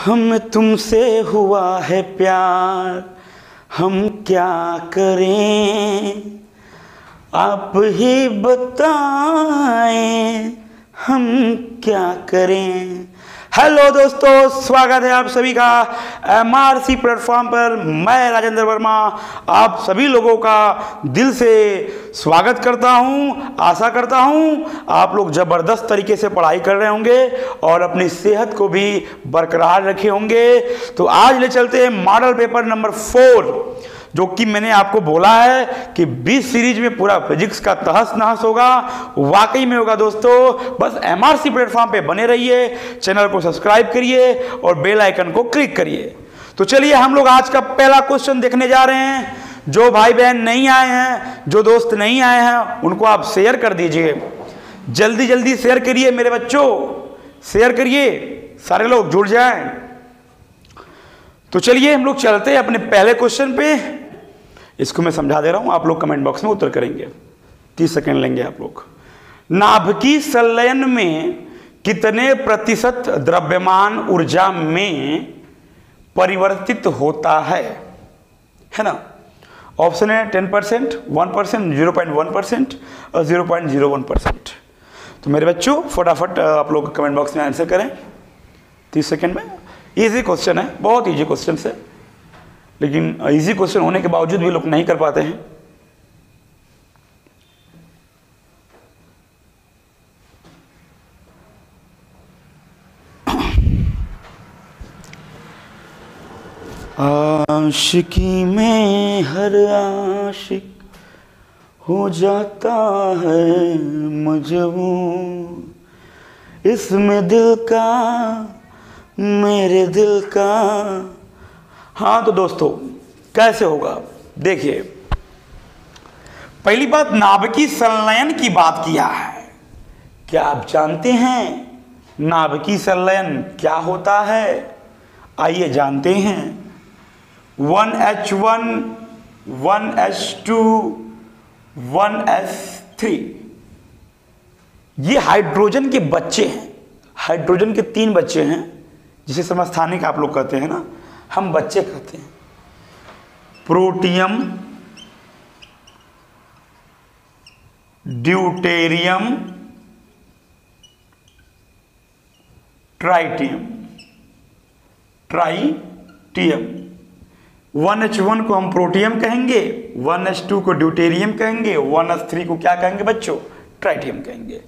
हम तुमसे हुआ है प्यार, हम क्या करें, आप ही बताएं हम क्या करें। हेलो दोस्तों, स्वागत है आप सभी का MRC प्लेटफॉर्म पर। मैं राजेंद्र वर्मा आप सभी लोगों का दिल से स्वागत करता हूं। आशा करता हूं आप लोग ज़बरदस्त तरीके से पढ़ाई कर रहे होंगे और अपनी सेहत को भी बरकरार रखे होंगे। तो आज ले चलते हैं मॉडल पेपर नंबर 4, जो कि मैंने आपको बोला है कि 20 सीरीज में पूरा फिजिक्स का तहस नहस होगा। वाकई में होगा दोस्तों। बस MRC प्लेटफॉर्म पे बने रहिए, चैनल को सब्सक्राइब करिए और बेल आइकन को क्लिक करिए। तो चलिए हम लोग आज का पहला क्वेश्चन देखने जा रहे हैं। जो भाई बहन नहीं आए हैं, जो दोस्त नहीं आए हैं, उनको आप शेयर कर दीजिए। जल्दी जल्दी शेयर करिए मेरे बच्चों, शेयर करिए, सारे लोग जुड़ जाएं। तो चलिए हम लोग चलते हैं अपने पहले क्वेश्चन पे। इसको मैं समझा दे रहा हूं, आप लोग कमेंट बॉक्स में उत्तर करेंगे। 30 सेकंड लेंगे आप लोग। नाभिकीय संलयन में कितने प्रतिशत द्रव्यमान ऊर्जा में परिवर्तित होता है ना? ऑप्शन है 10%, 1%, 0.1% और 0.01%। तो मेरे बच्चों फटाफट आप लोग कमेंट बॉक्स में आंसर करें 30 सेकंड में। इजी क्वेश्चन है, बहुत इजी क्वेश्चन है, लेकिन इजी क्वेश्चन होने के बावजूद भी लोग नहीं कर पाते हैं। आशिकी में हर आशिक हो जाता है मजबूर, इसमें दिल का, मेरे दिल का। हाँ तो दोस्तों कैसे होगा, देखिए पहली बात नाभिकीय संलयन की बात किया है। क्या आप जानते हैं नाभिकीय संलयन क्या होता है? आइए जानते हैं। 1H1, 1H2, 1S3, ये हाइड्रोजन के बच्चे हैं। हाइड्रोजन के 3 बच्चे हैं, जिसे समस्थानिक आप लोग कहते हैं ना, हम बच्चे कहते हैं। Protium, deuterium, tritium. 1H1 को हम प्रोटियम कहेंगे, 1H2 को ड्यूटेरियम कहेंगे, 1S3 को क्या कहेंगे बच्चों? ट्राइटियम कहेंगे।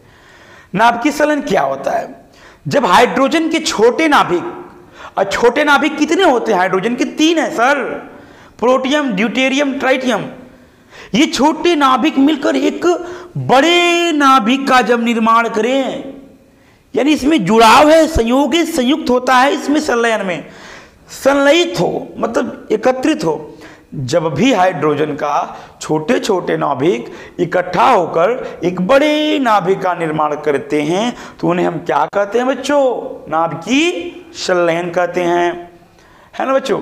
नाभिकीय संलयन क्या होता है? जब हाइड्रोजन के छोटे नाभिक, और छोटे नाभिक कितने होते हैं हाइड्रोजन के? 3 है सर, प्रोटियम, ड्यूटेरियम, ट्राइटियम। ये छोटे नाभिक मिलकर एक बड़े नाभिक का जब निर्माण करें, यानी इसमें जुड़ाव है, संयोग है, संयुक्त होता है इसमें संलयन में, संलयित हो मतलब एकत्रित हो। जब भी हाइड्रोजन का छोटे छोटे नाभिक इकट्ठा होकर एक बड़े नाभिक का निर्माण करते हैं तो उन्हें हम क्या कहते हैं बच्चों? नाभिकीय संलयन कहते हैं, है ना बच्चों।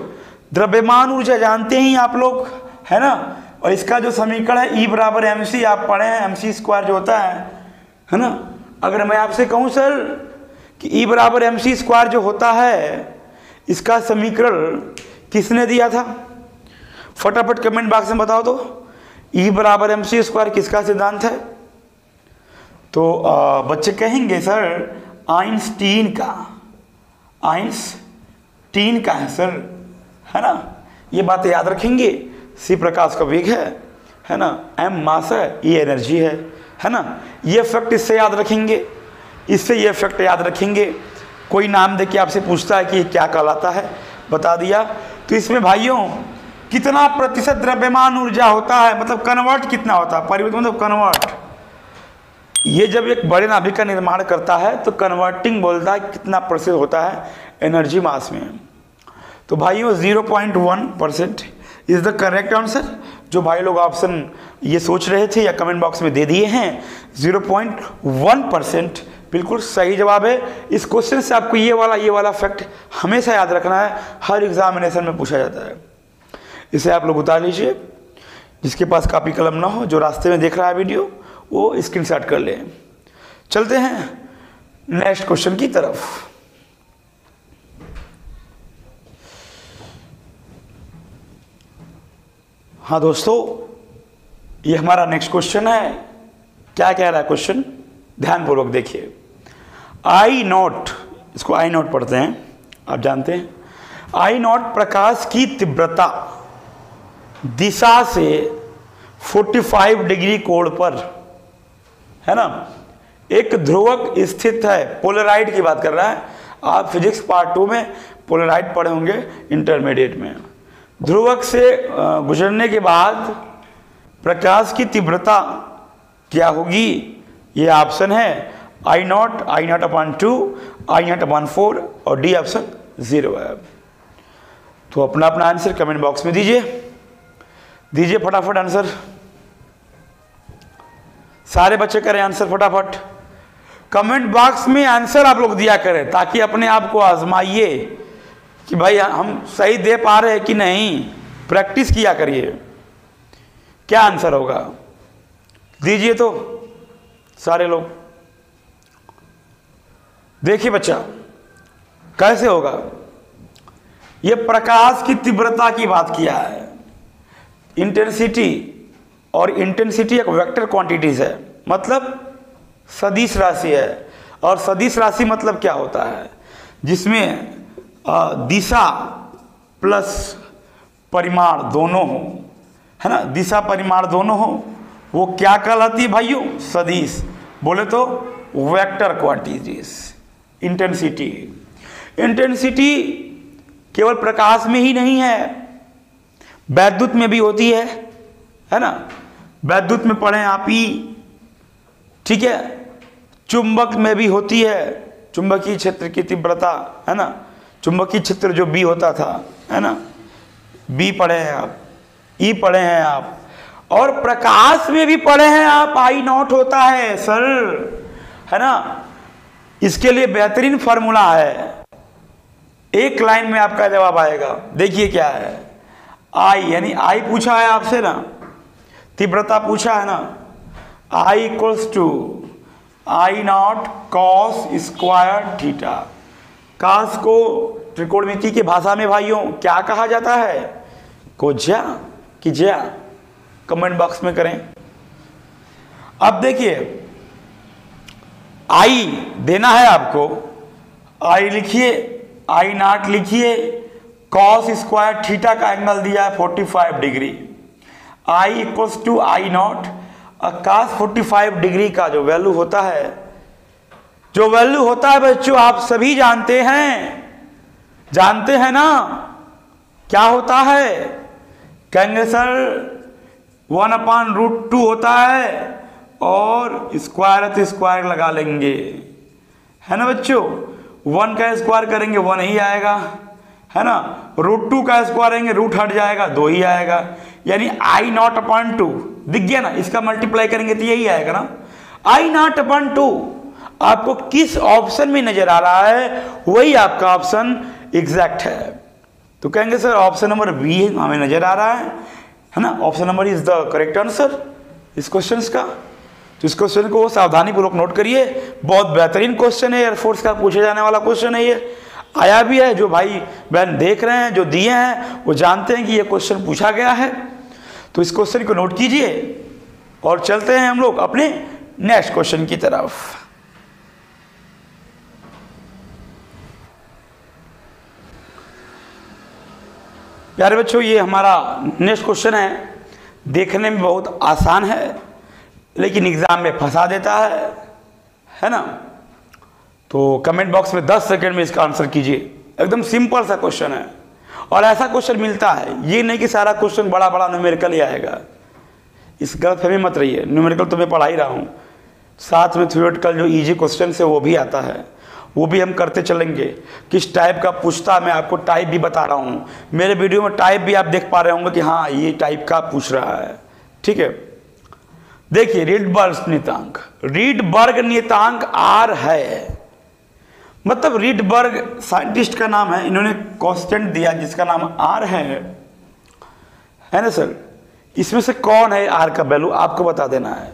द्रव्यमान ऊर्जा जानते हैं आप लोग, है ना। और इसका जो समीकरण है E बराबर MC, आप पढ़े हैं, MC² जो होता है ना। अगर मैं आपसे कहूं सर कि E बराबर MC² जो होता है, इसका समीकरण किसने दिया था? फटाफट कमेंट बॉक्स में बताओ तो। E बराबर MC² किसका सिद्धांत है? तो बच्चे कहेंगे सर आइंस्टीन का, आइंस्टीन का है सर, है ना। ये बातें याद रखेंगे। C प्रकाश का वेग है ना, M मास है, E एनर्जी है ना। ये फैक्ट इससे याद रखेंगे, इससे ये फैक्ट याद रखेंगे। कोई नाम देके आपसे पूछता है कि ये क्या कहलाता है, बता दिया। तो इसमें भाइयों कितना प्रतिशत द्रव्यमान ऊर्जा होता है, मतलब कन्वर्ट कितना होता है, परिवर्तन मतलब कन्वर्ट। ये जब एक बड़े नाभिक का निर्माण करता है तो कन्वर्टिंग बोलता है कितना प्रतिशत होता है एनर्जी मास में। तो भाइयों 0.1% इज द करेक्ट आंसर। जो भाई लोग ऑप्शन ये सोच रहे थे या कमेंट बॉक्स में दे दिए हैं, 0.1% बिल्कुल सही जवाब है। इस क्वेश्चन से आपको ये वाला फैक्ट हमेशा याद रखना है, हर एग्जामिनेशन में पूछा जाता है। इसे आप लोग उतार लीजिए, जिसके पास कॉपी कलम ना हो, जो रास्ते में देख रहा है वीडियो वो स्क्रीनशॉट कर ले। चलते हैं नेक्स्ट क्वेश्चन की तरफ। हाँ दोस्तों, ये हमारा नेक्स्ट क्वेश्चन है। क्या कह रहा है क्वेश्चन, ध्यानपूर्वक देखिए। आई नॉट, इसको आई नॉट पढ़ते हैं, आप जानते हैं। आई नॉट प्रकाश की तीव्रता दिशा से 45 डिग्री कोण पर, है ना, एक ध्रुवक स्थित है। पोलराइड की बात कर रहा है। आप फिजिक्स पार्ट 2 में पोलराइड पढ़े होंगे इंटरमीडिएट में। ध्रुवक से गुजरने के बाद प्रकाश की तीव्रता क्या होगी? ये ऑप्शन है I not upon 2, I not upon 4 और डी ऑप्शन 0 है। तो अपना अपना आंसर कमेंट बॉक्स में दीजिए फटाफट आंसर। सारे बच्चे करें आंसर फटाफट। कमेंट बॉक्स में आंसर आप लोग दिया करें ताकि अपने आप को आजमाइए कि भाई हम सही दे पा रहे हैं कि नहीं। प्रैक्टिस किया करिए। क्या आंसर होगा दीजिए तो सारे लोग। देखिए बच्चा कैसे होगा। ये प्रकाश की तीव्रता की बात किया है। इंटेंसिटी, और इंटेंसिटी एक वेक्टर क्वांटिटीज है, मतलब सदिश राशि है। और सदिश राशि मतलब क्या होता है? जिसमें दिशा प्लस परिमाण दोनों हो, है ना, दिशा परिमाण दोनों हो, वो क्या कहलाती है भाइयों? सदिश। बोले तो वेक्टर क्वांटिटीज। इंटेंसिटी केवल प्रकाश में ही नहीं है, वैद्युत में भी होती है ना। वैद्युत में पढ़े आप ही, ठीक है। चुंबक में भी होती है, चुंबकीय क्षेत्र की तीव्रता, है ना। चुंबकीय क्षेत्र जो बी होता था, है ना, बी पढ़े हैं आप, ई पढ़े हैं आप, और प्रकाश में भी पढ़े हैं आप, आई नॉट होता है सर, है ना। इसके लिए बेहतरीन फॉर्मूला है, एक लाइन में आपका जवाब आएगा। देखिए क्या है, आई, यानी आई पूछा है आपसे ना, तीव्रता पूछा है ना। I equals to I naught cos square theta. Cos को त्रिकोणमिति की भाषा में भाइयों क्या कहा जाता है? कोज्या कि ज्या? कमेंट बॉक्स में करें। अब देखिए, आई देना है आपको, आई लिखिए, आई नॉट लिखिए, कॉस स्क्वायर थीटा का एंगल दिया है 45 degree. I equals to I naught, cos 45 degree का जो वैल्यू होता है, बच्चों आप सभी जानते हैं ना, क्या होता है? कहेंगे सर 1/√2 होता है, और स्क्वायर लगा लेंगे, है ना बच्चों। 1 का स्क्वायर करेंगे 1 ही आएगा, है ना। √2 का स्क्वायर करेंगे रूट हट जाएगा, 2 ही आएगा। यानी आई नॉट अपॉन 2 दिख गया ना, इसका मल्टीप्लाई करेंगे तो यही आएगा ना। आई नॉट अपॉन 2 आपको किस ऑप्शन में नजर आ रहा है, वही आपका ऑप्शन एग्जैक्ट है। तो कहेंगे सर ऑप्शन नंबर बी हमें नजर आ रहा है ना। Option number is the correct answer इस क्वेश्चन का। तो इस क्वेश्चन को सावधानी पूर्वक नोट करिए, बहुत बेहतरीन क्वेश्चन है, एयरफोर्स का पूछे जाने वाला क्वेश्चन है। ये आया भी है, जो भाई बहन देख रहे हैं, जो दिए हैं, वो जानते हैं कि ये क्वेश्चन पूछा गया है। तो इस क्वेश्चन को नोट कीजिए और चलते हैं हम लोग अपने नेक्स्ट क्वेश्चन की तरफ। प्यारे बच्चों, ये हमारा नेक्स्ट क्वेश्चन है। देखने में बहुत आसान है, लेकिन एग्जाम में फंसा देता है ना। तो कमेंट बॉक्स में 10 सेकंड में इसका आंसर कीजिए। एकदम सिंपल सा क्वेश्चन है, और ऐसा क्वेश्चन मिलता है, ये नहीं कि सारा क्वेश्चन बड़ा बड़ा न्यूमेरिकल ही आएगा। इस गलतफहमी मत रहिए, न्यूमेरिकल तो मैं पढ़ा ही रहा हूँ, साथ में थ्योरेटिकल जो इजी क्वेश्चन है वो भी आता है, वो भी हम करते चलेंगे। किस टाइप का पूछता, मैं आपको टाइप भी बता रहा हूँ। मेरे वीडियो में टाइप भी आप देख पा रहे होंगे कि हाँ ये टाइप का पूछ रहा है, ठीक है। देखिए रीडबर्ग नियतांक आर है, मतलब रीडबर्ग साइंटिस्ट का नाम है, इन्होंने कांस्टेंट दिया जिसका नाम आर है ना सर। इसमें से कौन है आर का वैल्यू, आपको बता देना है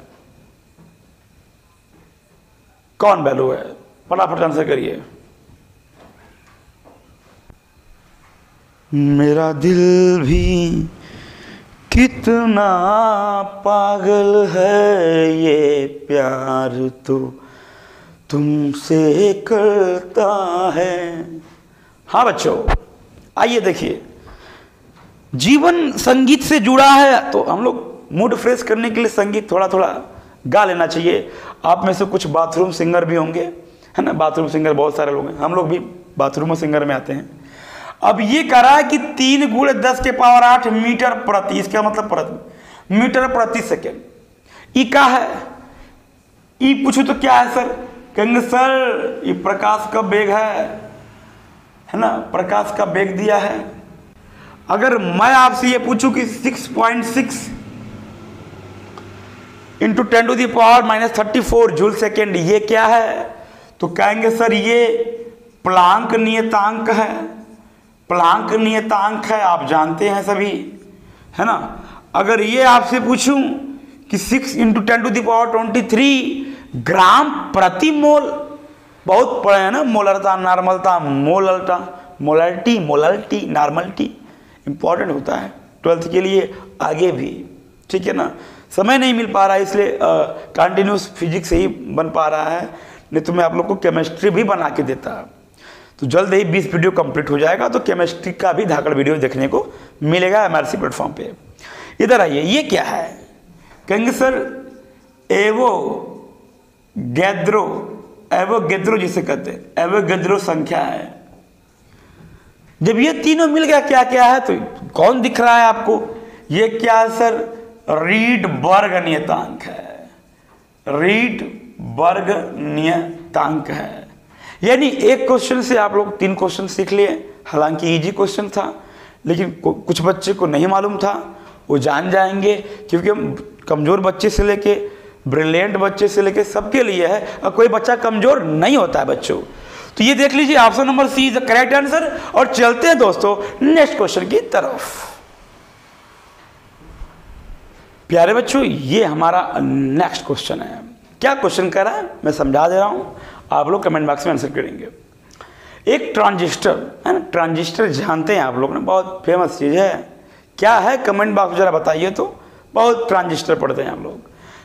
कौन वैल्यू है। फटाफट आंसर करिए। मेरा दिल भी कितना पागल है ये प्यार तो तुमसे करता है। हाँ बच्चों, आइए देखिए, जीवन संगीत से जुड़ा है तो हम लोग मूड फ्रेश करने के लिए संगीत थोड़ा थोड़ा गा लेना चाहिए। आप में से कुछ बाथरूम सिंगर भी होंगे, है ना। बाथरूम सिंगर बहुत सारे लोग हैं, हम लोग भी बाथरूम सिंगर में आते हैं। अब ये कह रहा है कि 3 × 10⁸ मीटर प्रति, इसका मतलब प्रति मीटर प्रति सेकेंड। ई क्या है? ई पूछू तो क्या है सर? कहेंगे सर ये प्रकाश का वेग है ना, प्रकाश का वेग दिया है। अगर मैं आपसे ये पूछूं कि 6.6 × 10⁻⁻34 जूल सेकेंड ये क्या है, तो कहेंगे सर ये प्लांक नियतांक है। प्लांक नियतांक है, आप जानते हैं सभी, है ना। अगर ये आपसे पूछूं कि 6 × 10⁻23 ग्राम प्रति मोल, बहुत पढ़े हैं ना, मोलरता, नॉर्मलता, मोलल्टा, मोलरिटी, नॉर्मलिटी इंपॉर्टेंट होता है 12th के लिए, आगे भी, ठीक है ना। समय नहीं मिल पा रहा है इसलिए कंटिन्यूस फिजिक्स से ही बन पा रहा है, नहीं तो मैं आप लोग को केमिस्ट्री भी बना के देता। तो जल्द ही 20 वीडियो कंप्लीट हो जाएगा, तो केमिस्ट्री का भी धाकड़ वीडियो देखने को मिलेगा MRC प्लेटफॉर्म पे। इधर आइए, ये क्या है? कहेंगे सर एवोगैड्रो जिसे कहते हैं, एवोगैड्रो संख्या है। जब ये तीनों मिल गया क्या क्या है, तो कौन दिख रहा है आपको? ये क्या है सर? रीडबर्ग नियतांक है। रीडबर्ग नियतांक है। यानी एक क्वेश्चन से आप लोग 3 क्वेश्चन सीख लिए। हालांकि इजी क्वेश्चन था, लेकिन कुछ बच्चे को नहीं मालूम था, वो जान जाएंगे, क्योंकि हम कमज़ोर बच्चे से लेके ब्रिलियंट बच्चे से लेके सबके लिए है, और कोई बच्चा कमज़ोर नहीं होता है बच्चों। तो ये देख लीजिए, option number C is the correct answer. और चलते हैं दोस्तों नेक्स्ट क्वेश्चन की तरफ। प्यारे बच्चों, ये हमारा नेक्स्ट क्वेश्चन है। क्या क्वेश्चन कर रहा है मैं समझा दे रहा हूं, आप लोग कमेंट बॉक्स में आंसर करेंगे। एक ट्रांजिस्टर है ना, ट्रांजिस्टर जानते हैं आप लोग ना, बहुत फेमस चीज़ है। क्या है कमेंट बॉक्स जरा बताइए तो। बहुत ट्रांजिस्टर पढ़ते हैं आप लोग।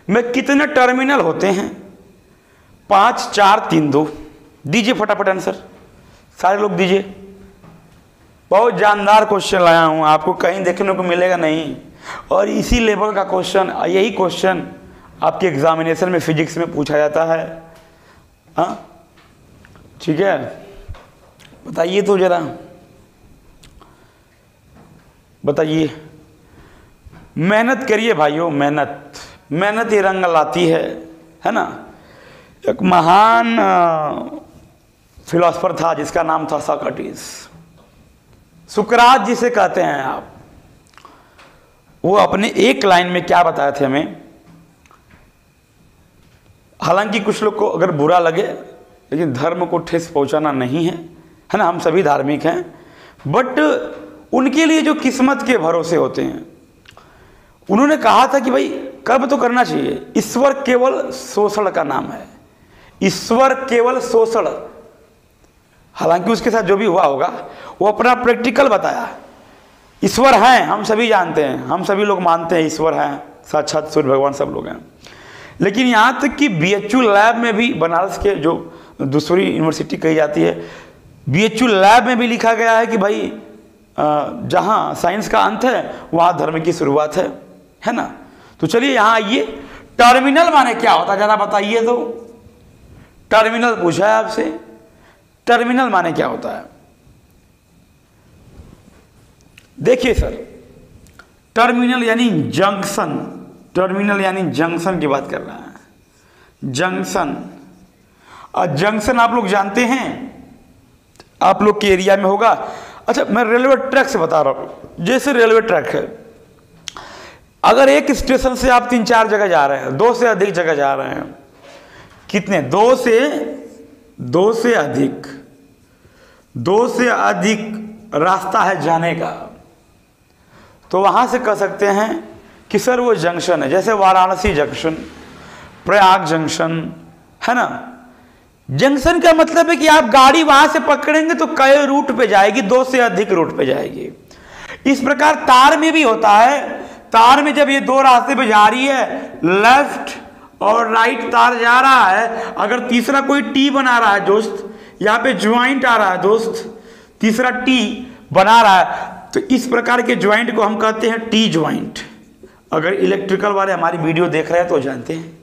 में कितने टर्मिनल होते हैं? 5 4 3 2। दीजिए फटाफट आंसर, सारे लोग दीजिए। बहुत जानदार क्वेश्चन लाया हूँ, आपको कहीं देखने को मिलेगा नहीं। और इसी लेवल का क्वेश्चन, यही क्वेश्चन आपके एग्जामिनेशन में फिजिक्स में पूछा जाता है। हाँ ठीक है, बताइए तो जरा, बताइए। मेहनत करिए भाइयों, मेहनत ही रंग लाती है ना। एक महान फिलोसफर था जिसका नाम था सोक्रेटिस, सुकरात जिसे कहते हैं आप। वो अपने एक लाइन में क्या बताए थे हमें। हालांकि कुछ लोग को अगर बुरा लगे, लेकिन धर्म को ठेस पहुंचाना नहीं है, है ना। हम सभी धार्मिक हैं, बट उनके लिए जो किस्मत के भरोसे होते हैं, उन्होंने कहा था कि भाई कर्म तो करना चाहिए, ईश्वर केवल शोषण का नाम है, ईश्वर केवल शोषण। हालांकि उसके साथ जो भी हुआ होगा वो अपना प्रैक्टिकल बताया। ईश्वर हैं, हम सभी जानते हैं, हम सभी लोग मानते हैं ईश्वर हैं, साक्षात सूर्य भगवान सब लोग हैं। लेकिन यहाँ तक कि BHU लैब में भी, बनारस के जो दूसरी यूनिवर्सिटी कही जाती है, BHU लैब में भी लिखा गया है कि भाई जहाँ साइंस का अंत है वहाँ धर्म की शुरुआत है ना। तो चलिए यहाँ आइए, टर्मिनल माने क्या होता है जरा बताइए तो। टर्मिनल पूछा है आपसे, टर्मिनल माने क्या होता है? देखिए सर, टर्मिनल यानी जंक्शन, टर्मिनल यानी जंक्शन की बात कर रहा है। जंक्शन, और जंक्शन आप लोग जानते हैं, आप लोग के एरिया में होगा। अच्छा, मैं रेलवे ट्रैक से बता रहा हूं। जैसे रेलवे ट्रैक है, अगर एक स्टेशन से आप 3-4 जगह जा रहे हैं, 2 से अधिक जगह जा रहे हैं, कितने? 2 से अधिक रास्ता है जाने का, तो वहां से कह सकते हैं कि सर वो जंक्शन है। जैसे वाराणसी जंक्शन, प्रयाग जंक्शन, है ना। जंक्शन का मतलब है कि आप गाड़ी वहां से पकड़ेंगे तो कई रूट पे जाएगी, 2 से अधिक रूट पे जाएगी। इस प्रकार तार में भी होता है तार में जब ये दो रास्ते पे जा रही है, लेफ्ट और राइट तार जा रहा है, अगर तीसरा कोई टी बना रहा है दोस्त, यहाँ पे ज्वाइंट आ रहा है दोस्त, तीसरा टी बना रहा है, तो इस प्रकार के ज्वाइंट को हम कहते हैं टी ज्वाइंट। अगर इलेक्ट्रिकल वाले हमारी वीडियो देख रहे हैं तो जानते हैं,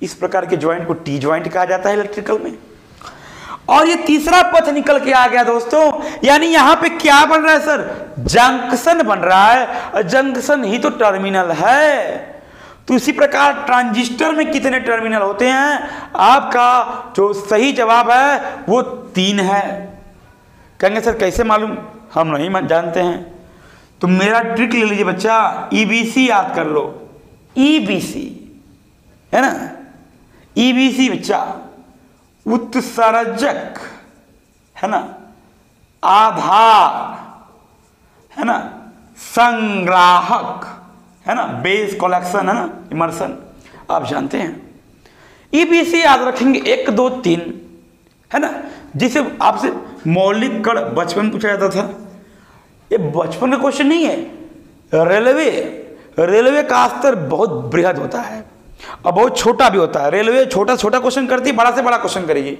इस प्रकार के ज्वाइंट को टी ज्वाइंट कहा जाता है इलेक्ट्रिकल में। और ये तीसरा पथ निकल के आ गया दोस्तों, यानी यहां पे क्या बन रहा है सर? जंक्शन बन रहा है, और जंक्शन ही तो टर्मिनल है। तो इसी प्रकार ट्रांजिस्टर में कितने टर्मिनल होते हैं? आपका जो सही जवाब है वो 3 है। कहेंगे सर कैसे मालूम? हम नहीं जानते हैं, तो मेरा ट्रिक ले लीजिए बच्चा, ईबीसी याद कर लो। ईबीसी है ना, ईबीसी बच्चा, उत्सर्जक है ना, आधार है ना, संग्राहक है ना, बेस कलेक्शन है ना, इमर्सन, आप जानते हैं। ईबीसी याद रखेंगे 1 2 3 है ना, जिसे आपसे मौलिक कण बचपन पूछा जाता था। ये बचपन का क्वेश्चन नहीं है। रेलवे का स्तर बहुत बृहद होता है और बहुत छोटा भी होता है। रेलवे छोटा छोटा क्वेश्चन करती है, बड़ा से बड़ा क्वेश्चन करेगी।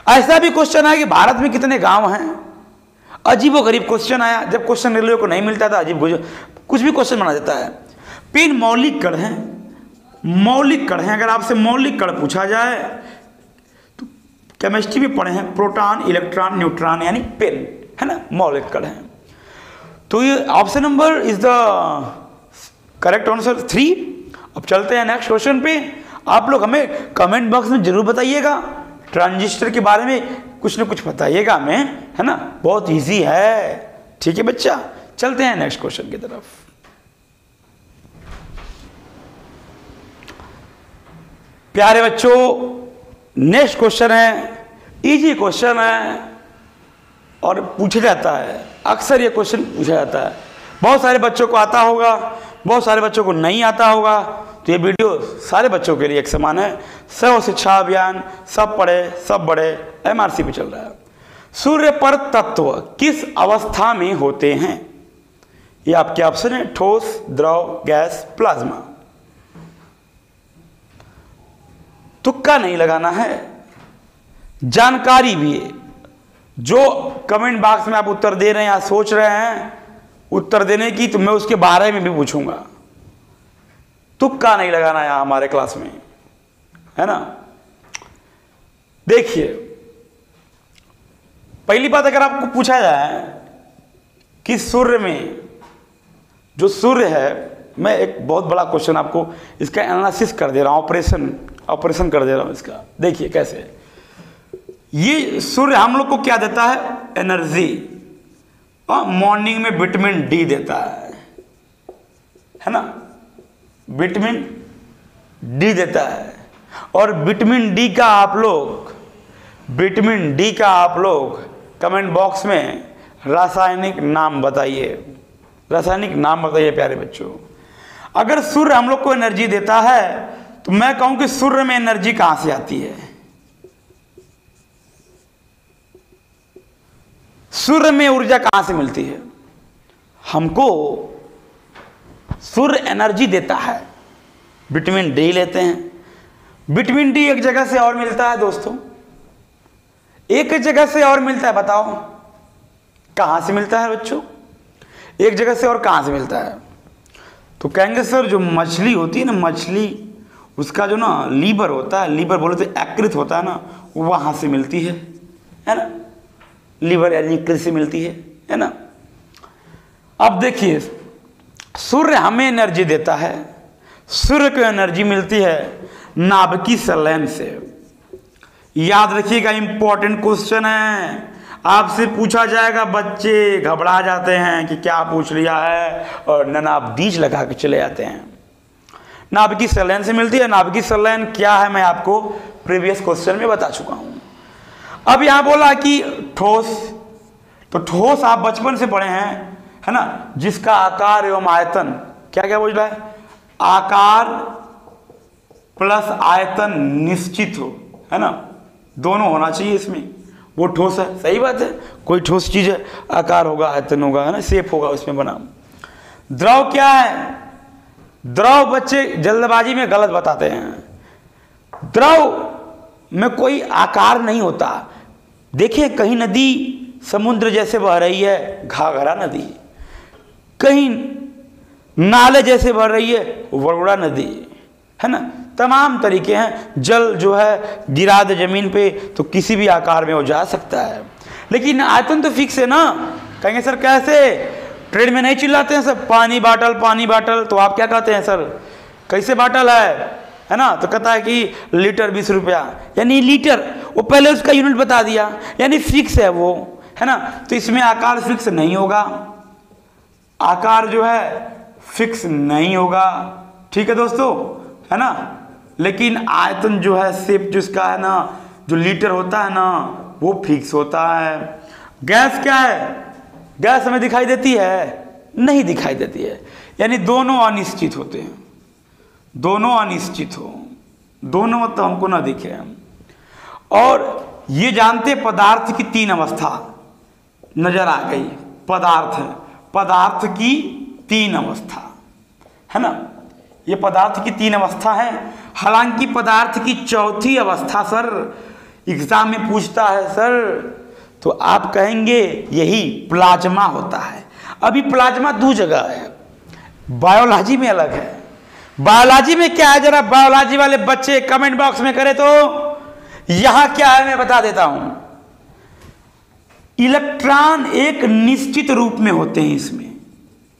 ऐसा भी क्वेश्चन है कि भारत में कितने गांव हैं, अजीबोगरीब क्वेश्चन आया। जब क्वेश्चन रेलवे को नहीं मिलता था, अजीब कुछ भी क्वेश्चन बना देता है। पिन मौलिक कण है, मौलिक कण है। अगर आपसे मौलिक कण पूछा जाए तो केमिस्ट्री में पढ़े हैं, प्रोटॉन, इलेक्ट्रॉन, न्यूट्रॉन, यानी पिन है ना, मौलिक कण है। तो ये option number is the correct answer 3। अब चलते हैं नेक्स्ट क्वेश्चन पे। आप लोग हमें कमेंट बॉक्स में जरूर बताइएगा, ट्रांजिस्टर के बारे में कुछ न कुछ बताइएगा हमें, है ना, बहुत इजी है। ठीक है बच्चा, चलते हैं नेक्स्ट क्वेश्चन की तरफ। प्यारे बच्चों, नेक्स्ट क्वेश्चन है, इजी क्वेश्चन है और पूछा जाता है, अक्सर ये क्वेश्चन पूछा जाता है। बहुत सारे बच्चों को आता होगा, बहुत सारे बच्चों को नहीं आता होगा, तो ये वीडियो सारे बच्चों के लिए एक समान है। सर्व शिक्षा अभियान, सब पढ़े सब बड़े, एमआरसी पे चल रहा है। सूर्य पर तत्व किस अवस्था में होते हैं? ये आपके ऑप्शन है, ठोस, द्रव, गैस, प्लाज्मा। तुक्का नहीं लगाना है, जानकारी भी है। जो कमेंट बॉक्स में आप उत्तर दे रहे हैं या सोच रहे हैं उत्तर देने की, तो मैं उसके बारे में भी पूछूंगा। तुक्का नहीं लगाना है हमारे क्लास में, है ना। देखिए, पहली बात, अगर आपको पूछा जाए कि सूर्य में, जो सूर्य है, मैं एक बहुत बड़ा क्वेश्चन आपको इसका एनालिसिस कर दे रहा हूं, ऑपरेशन कर दे रहा हूं इसका। देखिए कैसे, ये सूर्य हम लोग को क्या देता है? एनर्जी। और मॉर्निंग में विटामिन डी देता है ना, विटामिन डी देता है। और विटामिन डी का आप लोग कमेंट बॉक्स में रासायनिक नाम बताइए, रासायनिक नाम बताइए प्यारे बच्चों। अगर सूर्य हम लोग को एनर्जी देता है, तो मैं कहूं कि सूर्य में एनर्जी कहां से आती है? सूर्य में ऊर्जा कहां से मिलती है? हमको सूर्य एनर्जी देता है, विटामिन डी लेते हैं। विटामिन डी एक जगह से और मिलता है दोस्तों, एक जगह से और मिलता है, बताओ कहां से मिलता है बच्चों? एक जगह से और कहां से मिलता है? तो कहेंगे सर जो मछली होती है ना, मछली, उसका जो ना लीवर होता है, लीवर बोले तो यकृत होता है ना, वहां से मिलती है ना, लीवर यानी यकृत से मिलती है ना। अब देखिए, सूर्य हमें एनर्जी देता है, सूर्य को एनर्जी मिलती है नाभिकीय संलयन से। याद रखिएगा, इंपॉर्टेंट क्वेश्चन है, आपसे पूछा जाएगा। बच्चे घबरा जाते हैं कि क्या पूछ लिया है, और ननाबदीज लगा के चले जाते हैं। नाभिकीय संलयन से मिलती है। नाभिकीय संलयन क्या है, मैं आपको प्रीवियस क्वेश्चन में बता चुका हूं। अब यहां बोला कि ठोस, तो ठोस आप बचपन से पढ़े हैं, है ना, जिसका आकार एवं आयतन, क्या क्या बोल रहा है? आकार प्लस आयतन निश्चित हो, है ना, दोनों होना चाहिए इसमें, वो ठोस है। सही बात है, कोई ठोस चीज है, आकार होगा, आयतन होगा, है ना, शेप होगा उसमें बना। द्रव क्या है? द्रव बच्चे जल्दबाजी में गलत बताते हैं। द्रव में कोई आकार नहीं होता। देखिए कहीं नदी समुद्र जैसे बह रही है, घाघरा नदी, कहीं नाले जैसे बह रही है, वरुणा नदी, है ना। तमाम तरीके हैं। जल जो है गिरा दे जमीन पे तो किसी भी आकार में वो जा सकता है, लेकिन आयतन तो फिक्स है ना। कहेंगे सर कैसे, ट्रेड में नहीं चिल्लाते हैं सब पानी बाटल पानी बाटल, तो आप क्या कहते हैं सर कैसे बाटल है ना, तो कहता है कि लीटर 20 रुपया, यानी लीटर, वो पहले उसका यूनिट बता दिया, यानी फिक्स है वो, है ना। तो इसमें आकार फिक्स नहीं होगा, आकार जो है फिक्स नहीं होगा, ठीक है दोस्तों, है ना। लेकिन आयतन जो है शेप जिसका है ना, जो लीटर होता है ना, वो फिक्स होता है। गैस क्या है, गैस हमें दिखाई देती है, नहीं दिखाई देती है, यानी दोनों अनिश्चित होते हैं, दोनों अनिश्चित हो, दोनों मतलब हमको ना दिखे। और ये जानते पदार्थ की 3 अवस्था नजर आ गई, पदार्थ है, पदार्थ की 3 अवस्था, है ना। ये पदार्थ की 3 अवस्था है। हालांकि पदार्थ की 4थी अवस्था सर एग्जाम में पूछता है सर, तो आप कहेंगे यही प्लाज्मा होता है। अभी प्लाज्मा 2 जगह है, बायोलॉजी में अलग है। बायोलॉजी में क्या है, जरा बायोलॉजी वाले बच्चे कमेंट बॉक्स में करें तो यहां क्या है मैं बता देता हूं। इलेक्ट्रॉन एक निश्चित रूप में होते हैं, इसमें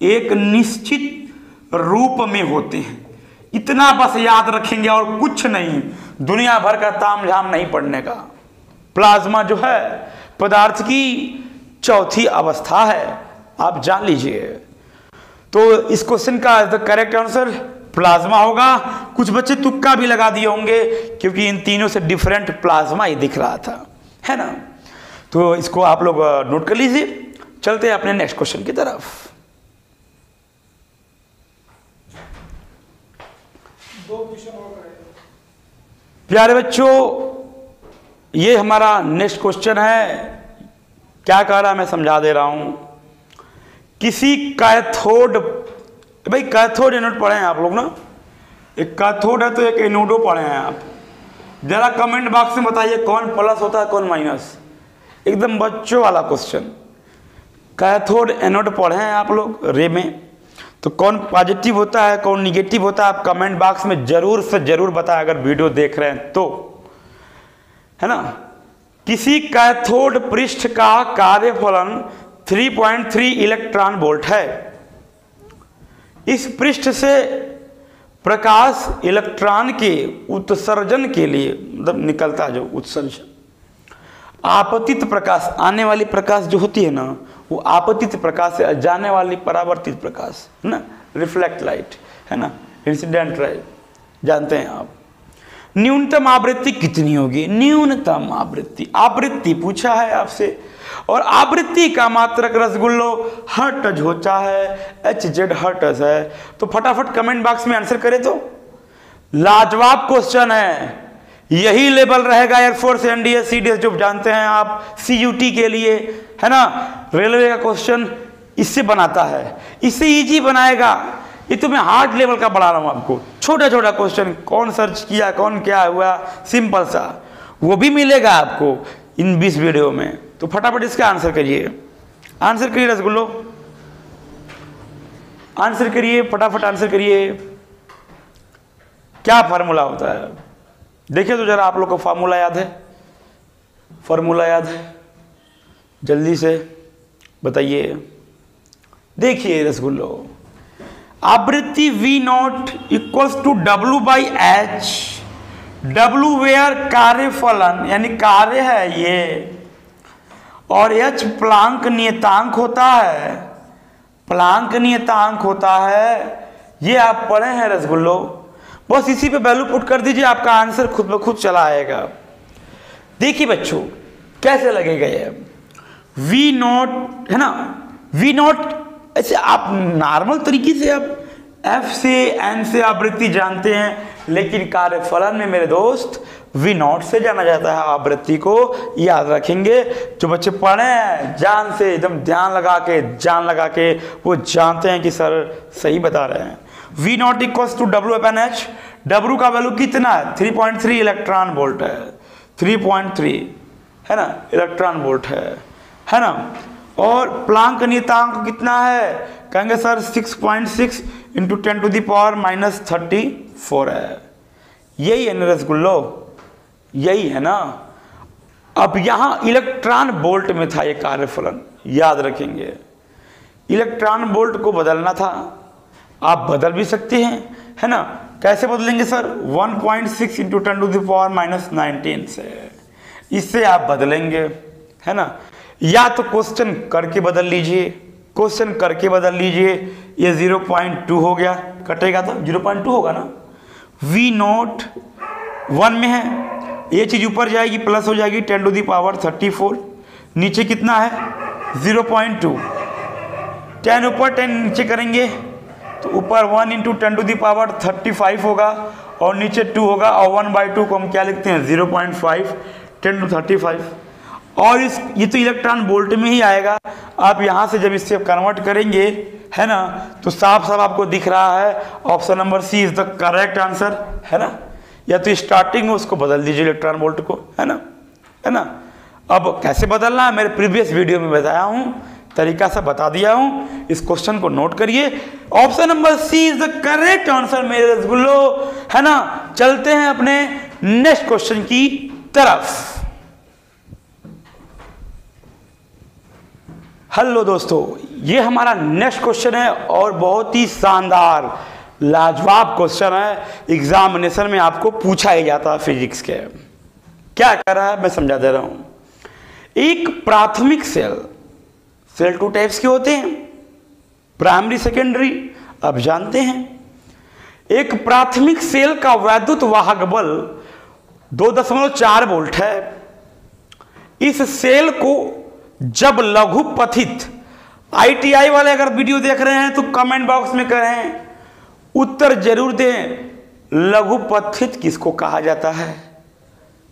एक निश्चित रूप में होते हैं, इतना बस याद रखेंगे और कुछ नहीं, दुनिया भर का तामझाम नहीं पढ़ने का। प्लाज्मा जो है पदार्थ की 4थी अवस्था है, आप जान लीजिए। तो इस क्वेश्चन का करेक्ट आंसर प्लाज्मा होगा। कुछ बच्चे तुक्का भी लगा दिए होंगे, क्योंकि इन तीनों से डिफरेंट प्लाज्मा ही दिख रहा था, है ना। तो इसको आप लोग नोट कर लीजिए। चलते हैं अपने नेक्स्ट क्वेश्चन की तरफ। प्यारे बच्चों, ये हमारा नेक्स्ट क्वेश्चन है। क्या कह रहा है मैं समझा दे रहा हूं। किसी कैथोड, भाई कैथोड एनोड पढ़े हैं आप लोग ना, एक कैथोड है तो एक एनोडो पढ़े हैं आप। जरा कमेंट बॉक्स में बताइए कौन प्लस होता है कौन माइनस, एकदम बच्चों वाला क्वेश्चन। कैथोड एनोड पढ़े हैं आप लोग रे में, तो कौन पॉजिटिव होता है कौन निगेटिव होता है, आप कमेंट बॉक्स में जरूर से जरूर बताएं अगर वीडियो देख रहे हैं तो, है ना। किसी कैथोड पृष्ठ का कार्यफलन 3.3 इलेक्ट्रॉन वोल्ट है। इस पृष्ठ से प्रकाश इलेक्ट्रॉन के उत्सर्जन के लिए, मतलब निकलता जो उत्सर्जन, आपतित प्रकाश, आने वाली प्रकाश जो होती है ना, वो आपतित प्रकाश है, जाने वाली परावर्तित प्रकाश, है ना, रिफ्लेक्ट लाइट, है ना, इंसिडेंट लाइट, जानते हैं आप। न्यूनतम आवृत्ति कितनी होगी, न्यूनतम आवृत्ति, आवृत्ति पूछा है आपसे, और आवृत्ति का मात्रक रसगुल्लो हर्ट्ज होता है, HZ हर्ट्ज है। तो फटाफट कमेंट बॉक्स में आंसर करें तो लाजवाब क्वेश्चन है। यही लेवल रहेगा एयरफोर्स, NDS, CDS जो जानते हैं आप, CUT के लिए, है ना। रेलवे का क्वेश्चन इससे बनाता है, इससे इजी बनाएगा। ये तो मैं हार्ड लेवल का बढ़ा रहा हूं आपको, छोटा छोटा क्वेश्चन, कौन सर्च किया कौन क्या हुआ, सिंपल सा, वो भी मिलेगा आपको इन 20 वीडियो में। तो फटाफट इसका आंसर करिए, आंसर करिए रसगुल्लो, आंसर करिए, फटाफट आंसर करिए। क्या फार्मूला होता है देखिए तो जरा, आप लोग को फार्मूला याद है, फार्मूला याद है, जल्दी से बताइए। देखिए रसगुल्लो, आवृत्ति V0 equals to W/H, W where कार्यफलन यानी कार्य है ये, और H प्लांक नियतांक होता है, प्लांक नियतांक होता है, ये आप पढ़े हैं रसगुल्लो। बस इसी पे वैल्यू पुट कर दीजिए, आपका आंसर खुद ब खुद चला आएगा। देखिए बच्चों कैसे लगेगा ये V0, है ना, V0 ऐसे आप नॉर्मल तरीके से आप F से N से आवृत्ति जानते हैं, लेकिन कार्यफलन में मेरे दोस्त V0 से जाना जाता है। आवृत्ति को याद रखेंगे, जो बच्चे पढ़े हैं जान से, एकदम ध्यान लगा के, जान लगा के, वो जानते हैं कि सर सही बता रहे हैं। V naught equals to W/H। W का वैल्यू कितना है? 3.3 इलेक्ट्रॉन वोल्ट है, 3.3 है ना, इलेक्ट्रॉन वोल्ट है ना। और प्लांक नियतांक कितना है? कहेंगे सर 6.6 इंटू 10⁻⁻34 है। यही है ना रसगुल्लो, यही है ना। अब यहां इलेक्ट्रॉन वोल्ट में था ये कार्यफलन, याद रखेंगे। इलेक्ट्रॉन वोल्ट को बदलना था, आप बदल भी सकते हैं, है ना। कैसे बदलेंगे सर? 1.6 इंटू 10⁻⁻19 से, इससे आप बदलेंगे, है ना। या तो क्वेश्चन करके बदल लीजिए, क्वेश्चन करके बदल लीजिए। ये 0.2 हो गया, कटेगा तो 0.2 होगा ना। V नॉट 1 में है, ये चीज ऊपर जाएगी, प्लस हो जाएगी 10⁻34। नीचे कितना है? 0.2। 10 ऊपर 10 नीचे करेंगे तो ऊपर 1 इंटू 10⁻35 होगा और नीचे 2 होगा। और 1/2 को हम क्या लिखते हैं? 0.5 10⁻35। और ये तो इलेक्ट्रॉन वोल्ट में ही आएगा। आप यहाँ से जब इससे कन्वर्ट करेंगे, है ना, तो साफ साफ आपको दिख रहा है option number C is the correct answer, है ना। या तो स्टार्टिंग में उसको बदल दीजिए इलेक्ट्रॉन वोल्ट को, है ना, है ना। अब कैसे बदलना है मेरे प्रीवियस वीडियो में बताया हूँ, तरीका से बता दिया हूँ। इस क्वेश्चन को नोट करिए। Option number C is the correct answer मेरे रसगुल्लो, है ना। चलते हैं अपने नेक्स्ट क्वेश्चन की तरफ। हेलो दोस्तों, ये हमारा नेक्स्ट क्वेश्चन है और बहुत ही शानदार लाजवाब क्वेश्चन है। एग्जामिनेशन में आपको पूछा ही जाता है फिजिक्स के। क्या कर रहा है मैं समझा दे रहा हूं। एक प्राथमिक सेल 2 टाइप्स के होते हैं, प्राइमरी सेकेंडरी, अब जानते हैं। एक प्राथमिक सेल का वैद्युत वाहक बल 2.4 वोल्ट है। इस सेल को जब लघुपथित, ITI वाले अगर वीडियो देख रहे हैं तो कमेंट बॉक्स में करें, उत्तर जरूर दें। लघुपथित किसको कहा जाता है?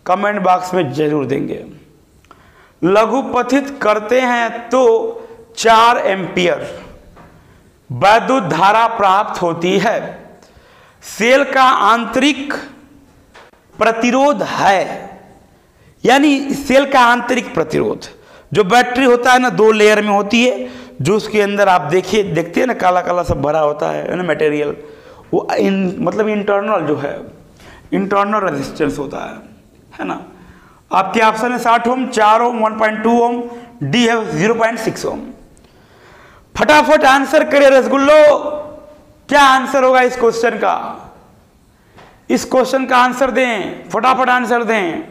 कमेंट बॉक्स में जरूर देंगे। लघुपथित करते हैं तो 4 एम्पियर वैद्युत धारा प्राप्त होती है। सेल का आंतरिक प्रतिरोध है, यानी सेल का आंतरिक प्रतिरोध, जो बैटरी होता है ना 2 लेयर में होती है, जो उसके अंदर आप देखते हैं ना काला काला सब भरा होता है ना मटेरियल, वो मतलब इंटरनल जो है, इंटरनल रेजिस्टेंस होता है ना। आपके ऑप्शन है 60 ओम, 4 ओम, 1.2 ओम, डी है 0.6 ओम। फटाफट आंसर करिए रसगुल्लो, क्या आंसर होगा इस क्वेश्चन का? इस क्वेश्चन का आंसर दें, फटाफट आंसर दें,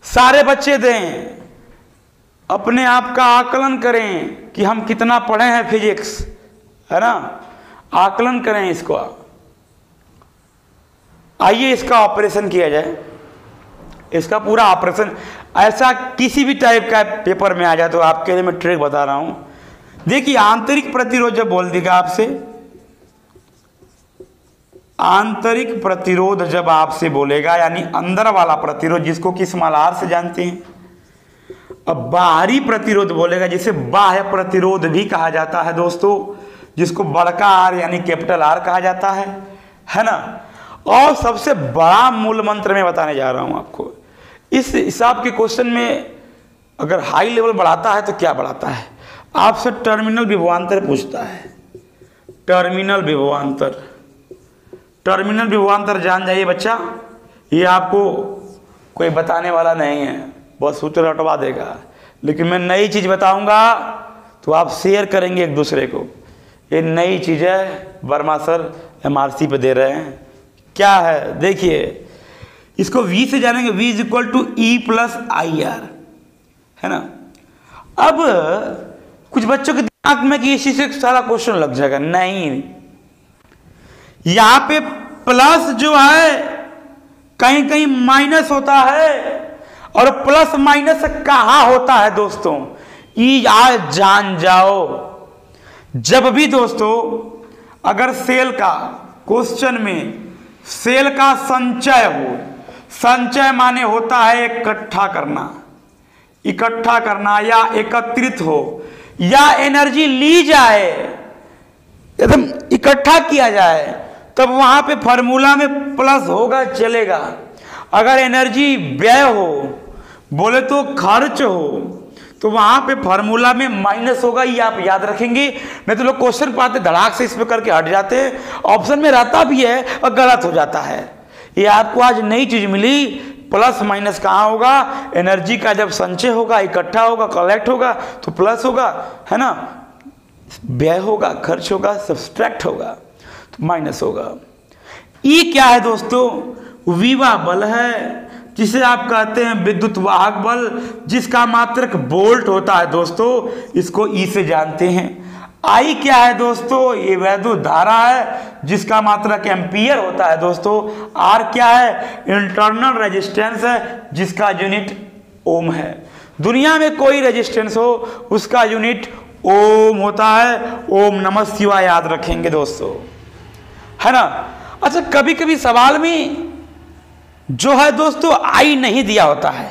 सारे बच्चे दें। अपने आप का आकलन करें कि हम कितना पढ़े हैं फिजिक्स, है ना। आकलन करें इसको। आइए इसका ऑपरेशन किया जाए, इसका पूरा ऑपरेशन। ऐसा किसी भी टाइप का पेपर में आ जाए तो आपके लिए मैं ट्रिक बता रहा हूं। देखिए, आंतरिक प्रतिरोध जब बोल देगा आपसे, आंतरिक प्रतिरोध जब आपसे बोलेगा, यानी अंदर वाला प्रतिरोध, जिसको कि स्मॉल r से जानते हैं। अब बाहरी प्रतिरोध बोलेगा, जिसे बाह्य प्रतिरोध भी कहा जाता है दोस्तों, जिसको बड़का R यानी कैपिटल R कहा जाता है ना। और सबसे बड़ा मूल मंत्र मैं बताने जा रहा हूं आपको। इस हिसाब के क्वेश्चन में अगर हाई लेवल बढ़ाता है तो क्या बढ़ाता है? आपसे टर्मिनल विभवांतर पूछता है। टर्मिनल विभवांतर, टर्मिनल विभवांतर जान जाइए बच्चा, ये आपको कोई बताने वाला नहीं है, बस सूत्र हटवा देगा। लेकिन मैं नई चीज बताऊंगा तो आप शेयर करेंगे एक दूसरे को। ये नई चीज है, वर्मा सर MRC पे दे रहे हैं। क्या है देखिए, इसको V से जानेंगे, V is equal to E plus IR, है ना। अब कुछ बच्चों के दिमाग में कि इसी से सारा क्वेश्चन लग जाएगा, नहीं। यहां पे प्लस जो है कहीं कहीं माइनस होता है, और प्लस माइनस कहां होता है दोस्तों? ई आज जान जाओ। जब भी दोस्तों अगर सेल का क्वेश्चन में सेल का संचय हो, संचय माने होता है इकट्ठा करना, इकट्ठा करना या एकत्रित हो, या एनर्जी ली जाए, एकदम इकट्ठा किया जाए तब वहां पे फॉर्मूला में प्लस होगा, चलेगा। अगर एनर्जी व्यय हो, बोले तो खर्च हो, तो वहां पे फॉर्मूला में माइनस होगा, ये आप याद रखेंगे। नहीं तो लोग क्वेश्चन पाते धड़ाक से इस पे करके हट जाते हैं, ऑप्शन में रहता भी है और गलत हो जाता है। ये आपको आज नई चीज मिली, प्लस माइनस कहाँ होगा, एनर्जी का जब संचय होगा, इकट्ठा होगा, कलेक्ट होगा तो प्लस होगा, है ना, व्यय होगा, खर्च होगा, सब्सट्रैक्ट होगा तो माइनस होगा। ई क्या है दोस्तों, विभव बल है, जिसे आप कहते हैं विद्युत वाहक बल, जिसका मात्रक वोल्ट होता है दोस्तों, इसको ई से जानते हैं। आई क्या है दोस्तों, ये वैद्युत धारा है, जिसका मात्रक एम्पियर होता है दोस्तों। आर क्या है, इंटरनल रेजिस्टेंस है, जिसका यूनिट ओम है। दुनिया में कोई रेजिस्टेंस हो उसका यूनिट ओम होता है। ओम नमः शिवाय याद रखेंगे दोस्तों, है ना। अच्छा, कभी कभी सवाल में जो है दोस्तों आई नहीं दिया होता है।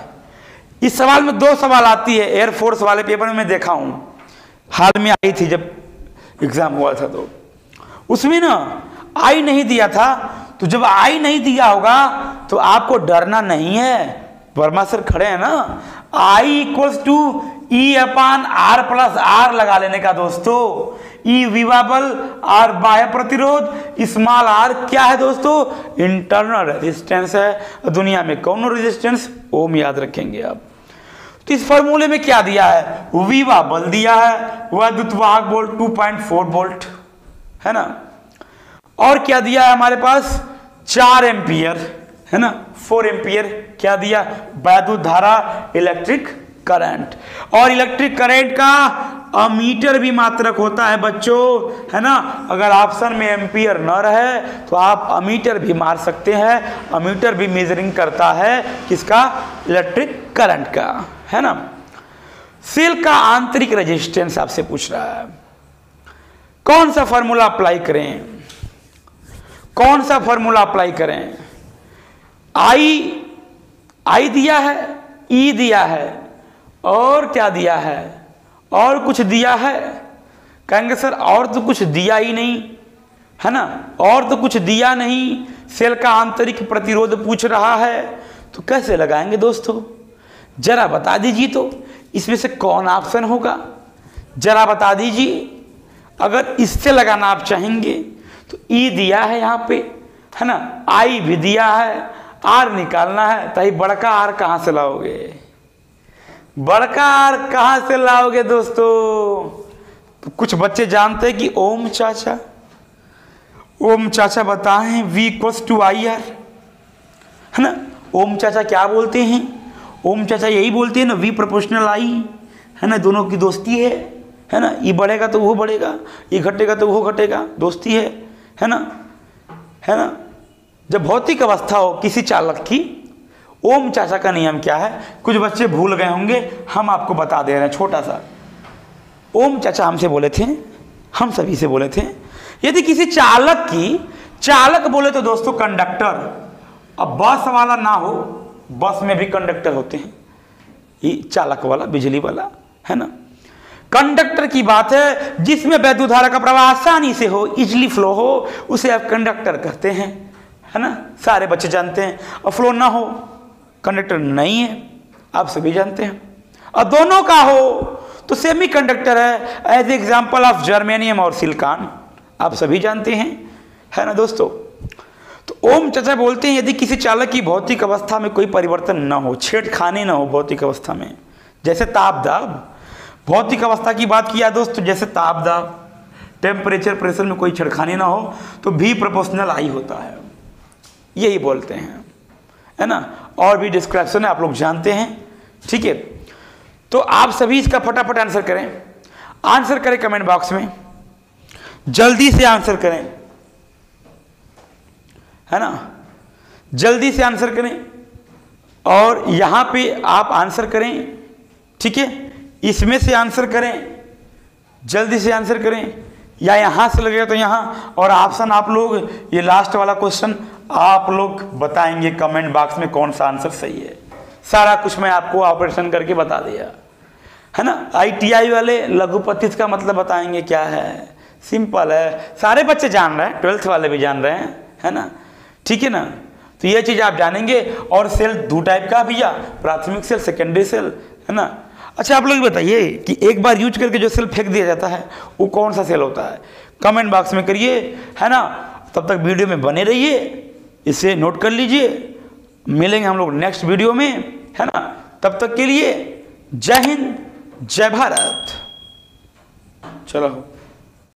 इस सवाल में दो सवाल आती है, एयरफोर्स वाले पेपर में मैं देखा हूं, हाल में आई थी जब एग्जाम हुआ था, तो उसमें ना आई नहीं दिया था। तो जब आई नहीं दिया होगा तो आपको डरना नहीं है, वर्मा सर खड़े हैं ना। I equals to E upon R plus R लगा लेने का दोस्तों। ई विभव बल, आर बाह्य प्रतिरोध, स्मॉल आर क्या है दोस्तों, इंटरनल रेजिस्टेंस है। दुनिया में कौन रेजिस्टेंस, ओम याद रखेंगे आप। तो इस फॉर्मूले में क्या दिया है, विभव बल दिया है, विद्युत वाहक वोल्ट 2.4 वोल्ट, है ना। और क्या दिया है हमारे पास, 4 एम्पियर, है ना, 4 एम्पियर क्या दिया, वैद्युत धारा, इलेक्ट्रिक करंट। और इलेक्ट्रिक करंट का अमीटर भी मात्रक होता है बच्चों, है ना। अगर ऑप्शन में एम्पियर न रहे तो आप अमीटर भी मार सकते हैं। अमीटर भी मेजरिंग करता है किसका, इलेक्ट्रिक करंट का, है ना। सेल का आंतरिक रेजिस्टेंस आपसे पूछ रहा है, कौन सा फॉर्मूला अप्लाई करें, कौन सा फॉर्मूला अप्लाई करें। आई दिया है, ई दिया है, और क्या दिया है, और कुछ दिया है। कहेंगे सर और तो कुछ दिया ही नहीं, है ना, और तो कुछ दिया नहीं। सेल का आंतरिक प्रतिरोध पूछ रहा है, तो कैसे लगाएंगे दोस्तों, जरा बता दीजिए। तो इसमें से कौन ऑप्शन होगा, जरा बता दीजिए। अगर इससे लगाना आप चाहेंगे तो ई दिया है यहाँ पे, है ना, आई भी दिया है, आर निकालना है, तो बड़का आर कहाँ से लाओगे, बड़का आर कहाँ से लाओगे दोस्तों। तो कुछ बच्चे जानते हैं कि ओम चाचा, ओम चाचा बताएं, V equals to I R, है ना। ओम चाचा क्या बोलते हैं, ओम चाचा यही बोलते हैं ना, V प्रोपोर्शनल आई, है ना, दोनों की दोस्ती है ना। ये बढ़ेगा तो वो बढ़ेगा, ये घटेगा तो वो घटेगा, दोस्ती है ना, है ना। जब भौतिक अवस्था हो किसी चालक की, ओम चाचा का नियम क्या है, कुछ बच्चे भूल गए होंगे, हम आपको बता दे रहे हैं छोटा सा। ओम चाचा हमसे बोले थे, हम सभी से बोले थे, यदि किसी चालक की, चालक बोले तो दोस्तों कंडक्टर, अब बस वाला ना हो, बस में भी कंडक्टर होते हैं, ये चालक वाला, बिजली वाला, है ना। कंडक्टर की बात है, जिसमें वैद्युत धारा का प्रवाह आसानी से हो, इजली फ्लो हो, उसे आप कंडक्टर कहते हैं, है ना, सारे बच्चे जानते हैं। और फ्लो ना हो, कंडक्टर नहीं है, आप सभी जानते हैं। और दोनों का हो तो सेमी कंडक्टर है, एज एग्जाम्पल ऑफ जर्मेनियम और सिलिकॉन, आप सभी जानते हैं, है ना दोस्तों। तो ओम चाचा बोलते हैं, यदि किसी चालक की भौतिक अवस्था में कोई परिवर्तन न हो, छेड़खानी न हो भौतिक अवस्था में, जैसे ताप दाब, भौतिक अवस्था की बात किया दोस्तों, जैसे ताप दाब, टेम्परेचर, प्रेशर में कोई छेड़खानी ना हो, तो भी प्रोपोर्शनल आई होता है, यही बोलते हैं, है ना। और भी डिस्क्रिप्शन है, आप लोग जानते हैं, ठीक है। तो आप सभी इसका फटाफट आंसर करें, आंसर करें कमेंट बॉक्स में, जल्दी से आंसर करें, है ना, जल्दी से आंसर करें। और यहां पे आप आंसर करें, ठीक है, इसमें से आंसर करें, जल्दी से आंसर करें, या यहां से लगेगा तो यहां। और ऑप्शन आप लोग, ये लास्ट वाला क्वेश्चन आप लोग बताएंगे कमेंट बॉक्स में कौन सा आंसर सही है। सारा कुछ मैं आपको ऑपरेशन करके बता दिया, है ना। ITI वाले लघुपतित का मतलब बताएंगे क्या है, सिंपल है, सारे बच्चे जान रहे हैं, 12th वाले भी जान रहे हैं, है ना, ठीक है ना। तो ये चीज़ आप जानेंगे। और सेल 2 टाइप का भैया, प्राथमिक सेल, सेकेंडरी सेल, है ना। अच्छा आप लोग बताइए कि एक बार यूज करके जो सेल फेंक दिया जाता है वो कौन सा सेल होता है, कमेंट बॉक्स में करिए, है ना। तब तक वीडियो में बने रहिए, इसे नोट कर लीजिए। मिलेंगे हम लोग नेक्स्ट वीडियो में, है ना। तब तक के लिए जय हिंद, जय भारत। चलो।